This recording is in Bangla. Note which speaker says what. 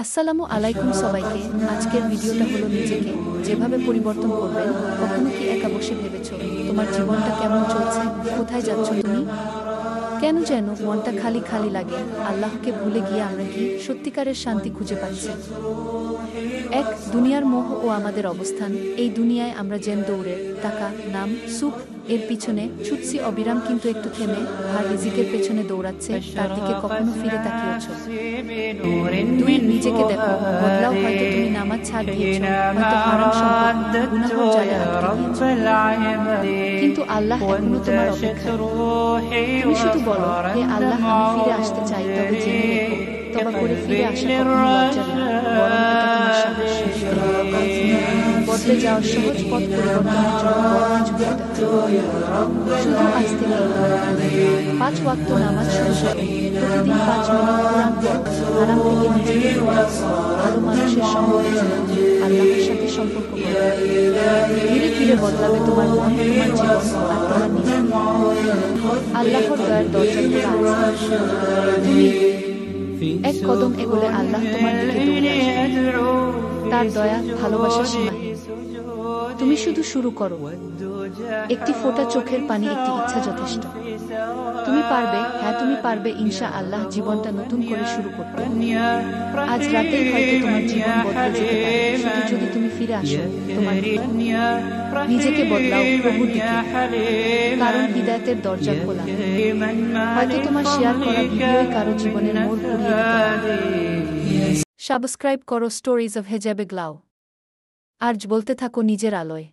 Speaker 1: আসসালামু আলাইকুম সবাইকে। আজকের ভিডিওটা হলো নিজেকে যেভাবে পরিবর্তন করবেন। কখনো কি একা বসে ভেবেছো তোমার জীবনটা কেমন চলছে, কোথায় যাচ্ছ তুমি? কেন যেন মনটা খালি খালি লাগে? আল্লাহকে ভুলে গিয়ে আমরা কি সত্যিকারের শান্তি খুঁজে পাচ্ছি? এক দুনিয়ার মোহ ও আমাদের অবস্থান। এই দুনিয়ায় আমরা যেন দৌড়ে টাকা, নাম, সুখ এর পিছনে ছুটছি অবিরাম, কিন্তু একটু থেমে আর রিজিকের পেছনে দৌড়াচ্ছে তার দিকে কখনো ফিরে তাকিয়েছ? দুই নিজেকে দেখো, বদলাও। হয়তো তুমি নামাজ ছাড় দিয়েছ, হয়তো হারাম সম্পর্ক, গুনাহর জালে আটকে গিয়েছ, কিন্তু আল্লাহ এখনো তোমার অপেক্ষায়। তুমি শুধু বলো, হে আল্লাহ, আমি ফিরে আসতে চাই। তবে জেনে রেখো, তবা করে ফিরে আসা কখনো লজ্জা না, বরং এটা তোমার সাহস। বদলে যাওয়ার সহজ পথ পরিবর্তনের জন্য বড় কিছু করতে হবে। শুধু আজ থেকে 5 ওয়াক্ত নামাজ শুরু করো। প্রতিদিন 5 মিনিট কোরআন পড়ো। হারাম থেকে নিজেকে ভালো মানুষের সঙ্গে আল্লাহর সাথে সম্পর্ক করো। ধীরে ধীরে বদলাবে তোমার মন, তোমার জীবন আর তোমার নিজের। আল্লাহর দয়ার দরজা খোলা আছে। তুমি এক কদম এগোলে আল্লাহ তোমার দিকে দৌড়ে আসবে। তার দয়া, ভালোবাসা সীমাহীন। তুমি শুধু শুরু করো। একটি ফোঁটা চোখের পানি, একটি ইচ্ছা যথেষ্ট। তুমি পারবে, হ্যাঁ তুমি পারবে ইনশাআল্লাহ জীবনটা নতুন করে শুরু করতে। আজ রাতেই হয়তো তোমার জীবন বদলে যেতে পারে, শুধু যদি তুমি ফিরে আসো তোমার নিজেকে বদলাও প্রভুর দিকে, কারণ হিদায়াতের দরজা খোলা। হয়তো তোমার শেয়ার করা ভিডিওই কারো জীবনের মোড় ঘুরিয়ে দিতে পারে। সাবস্ক্রাইব করো স্টোরিজ অফ হেজাবে গ্লাও। আর বলতে থাকো নিজের আলোয়।